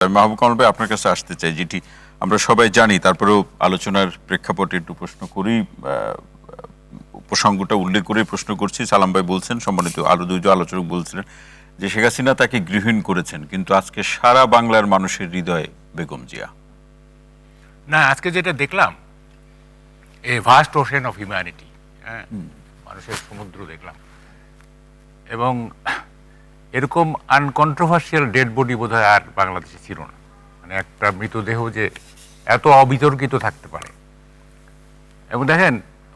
মাহবুব কামাল ভাই, আপনার কাছে আসতে চাই, যেটি আমরা সবাই জানি, তারপরেও আলোচনার প্রেক্ষাপটে একটু প্রশ্ন করি, প্রসঙ্গটা উল্লেখ করে প্রশ্ন করছি। সালাম ভাই বলছেন, সম্মানিত আরো দুইজন আলোচক বলছিলেন যে শেখ হাসিনা তাকে গৃহীণ করেছেন, কিন্তু আজকে সারা বাংলার মানুষের হৃদয়ে বেগম জিয়া। না, আজকে যেটা দেখলাম, a vast ocean of humanity, হ্যাঁ, মানুষের সমুদ্র দেখলাম। এবং এরকম আনকন্ট্রোভার্সিয়াল ডেড বডি বোধহয় আর বাংলাদেশে ছিল না। মানে একটা মৃতদেহ যে এত অবিতর্কিত থাকতে পারে। এবং দেখেন,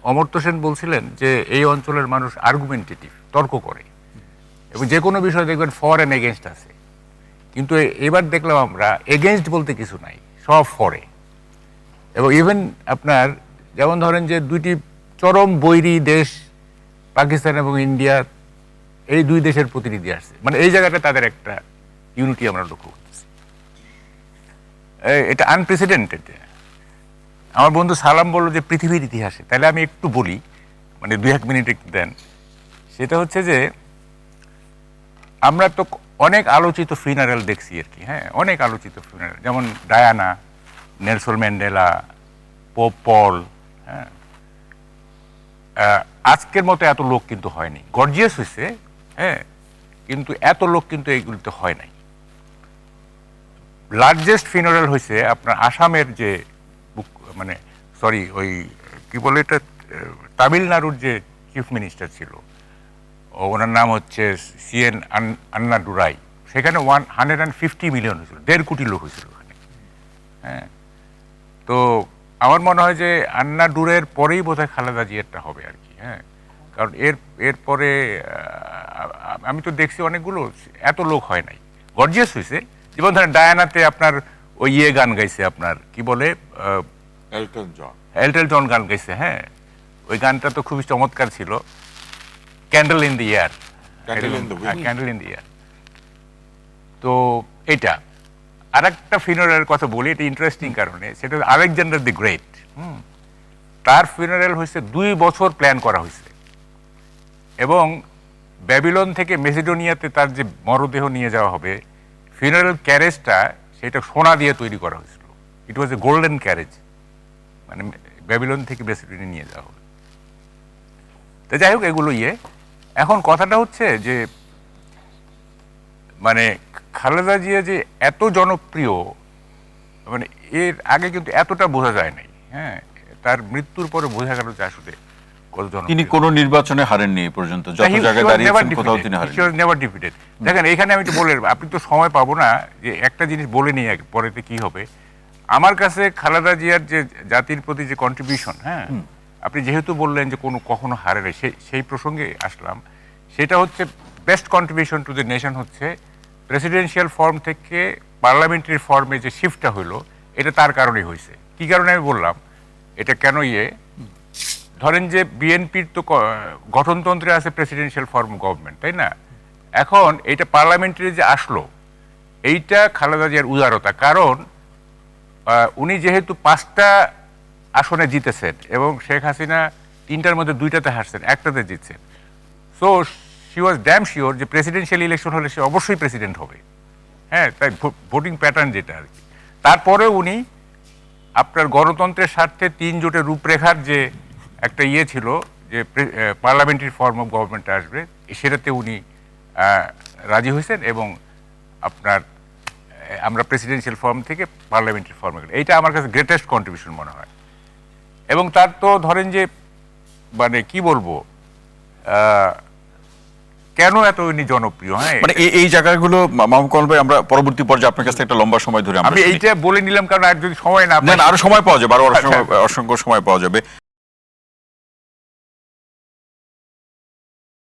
অমর্ত্য সেন বলছিলেন যে এই অঞ্চলের মানুষ আর্গুমেন্টেটিভ, তর্ক করে, এবং যে কোনো বিষয় দেখবেন ফর অ্যান্ড এগেনস্ট আছে। কিন্তু এবার দেখলাম আমরা এগেনস্ট বলতে কিছু নাই, সব ফরে। এবং ইভেন আপনার যেমন ধরেন যে দুইটি চরম বৈরী দেশ, পাকিস্তান এবং ইন্ডিয়া, এই দুই দেশের প্রতিনিধি আসছে, মানে এই জায়গাটা তাদের একটা ইউনিটি আমরা লক্ষ্য করতেছি। এটা আনপ্রেসিডেন্টেড। আমার বন্ধু সালাম বললো যে পৃথিবীর ইতিহাসে, তাহলে আমি একটু বলি, মানে 2-1 মিনিট একটু দেন। সেটা হচ্ছে যে আমরা তো অনেক আলোচিত ফিনারেল দেখছি আর কি, হ্যাঁ, অনেক আলোচিত ফিনারেল, যেমন ডায়ানা, নেলসন ম্যান্ডেলা, পোপ পল, হ্যাঁ। আজকের মতো এত লোক কিন্তু হয়নি। গর্জিয়াস হয়েছে, হ্যাঁ, কিন্তু এত লোক কিন্তু এইগুলিতে হয় নাই। লার্জেস্ট ফিনারেল হয়েছে আপনার আসামের যে মানে সরি ওই কি বলে এটা, তামিলনাড়ুর যে চিফ মিনিস্টার ছিল, ওনার নাম হচ্ছে সিএন আন্নাদুরাই। সেখানে 150 মিলিয়ন হয়েছিল, 1.5 কোটি লোক হয়েছিল ওখানে, হ্যাঁ। তো আমার মনে হয় যে আন্নাদুরের পরেই বোধহয় খালেদা জিয়ারটা হবে আর কি, হ্যাঁ। কারণ এরপরে আমি তো দেখছি অনেকগুলো, এত লোক হয় নাই, গর্জিয়াস হয়েছে। যেমন ধরেন ডায়ানাতে আপনার ওই গান গাইছে, আপনার কি বলে, এলটন জন গান গাইছে, হ্যাঁ। ওই গানটা তো খুবই চমৎকার ছিল, candle in the air, candle in the air. তো এটা আর একটা ফিনারেলের কথা বলি, এটা ইন্টারেস্টিং কারণে, সেটা আলেকজান্ডার দি গ্রেট। তার ফিনারেল হয়েছে 2 বছর প্ল্যান করা হয়েছে, এবং ব্যাবিলন থেকে মেসিডোনিয়াতে তার যে মরদেহ নিয়ে যাওয়া হবে, ফিনারেল ক্যারেজটা সেটা সোনা দিয়ে তৈরি করা হয়েছিল। ইট ওয়াজ এ গোল্ডেন ক্যারেজ, মানে ব্যাবিলন থেকে মেসিডোনিয়া নিয়ে যাওয়া হবে। তো যাই হোক, এগুলো এখন কথাটা হচ্ছে যে মানে খালেদা জিয়া যে এত জনপ্রিয়, মানে এর আগে কিন্তু এতটা বোঝা যায় নাই, হ্যাঁ। তার মৃত্যুর পরে বোঝা গেল যে আসলে কত জনপ্রিয়। তিনি কোনো নির্বাচনে হারেননি এ পর্যন্ত, যত জায়গায় দাঁড়িয়েছেন কোথাও তিনি হারেননি। Never defeated. দেখেন এখানে আমি তো বলে, আপনি তো সময় পাবো না যে একটা জিনিস বলে নিই আগে, পরেতে কি হবে। আমার কাছে খালেদা জিয়ার যে জাতির প্রতি যে কন্ট্রিবিউশন, হ্যাঁ, আপনি যেহেতু বললেন যে কখনো হারে নাই, সেই প্রসঙ্গে আসলাম। সেটা হচ্ছে best contribution to the nation হচ্ছে প্রেসিডেন্সিয়াল ফর্ম থেকে পার্লামেন্টারি ফর্মে যে শিফটটা হলো, এটা তার কারণেই হয়েছে। কি কারণে আমি বললাম এটা, কেন ধরেন যে বিএনপির তো গঠনতন্ত্রে আছে প্রেসিডেন্সিয়াল ফর্ম গভর্নমেন্ট, তাই না? এখন এইটা পার্লামেন্টারি যে আসলো, এইটা খালেদা জিয়ার উদারতা। কারণ উনি যেহেতু 5টা আসনে জিতেছেন এবং শেখ হাসিনা 3টার মধ্যে 2টাতে হারছেন, 1টাতে জিতছেন। So she was damn sure যে প্রেসিডেন্সিয়াল ইলেকশন হলে সে অবশ্যই প্রেসিডেন্ট হবে, হ্যাঁ। তাই ভোটিং প্যাটার্ন যেটা আর কি। তারপরে উনি আপনার গণতন্ত্রের স্বার্থে 3 জোটের রূপরেখার যে একটা ছিল, যে পার্লামেন্টারি ফর্ম অফ গভর্নমেন্ট আসবে, সেটাতে উনি রাজি হয়েছেন, এবং আপনার আমরা প্রেসিডেন্সিয়াল ফর্ম থেকে পার্লামেন্টারি ফর্মে গেল। এইটা আমার কাছে গ্রেটেস্ট কন্ট্রিবিউশন মনে হয়। এবং তার তো ধরেন যে মানে কি বলবো, কেন এত উনি জনপ্রিয়, হ্যাঁ, মানে এই জায়গাগুলো মাহবুব কামাল ভাই, আমরা পরবর্তী পর্যায়ে আপনার কাছে একটা লম্বা সময় ধরে আমি এইটা বলে নিলাম, কারণ আর যদি সময় না, আরো সময় পাওয়া যাবে, আরো অসংখ্য সময় পাওয়া যাবে।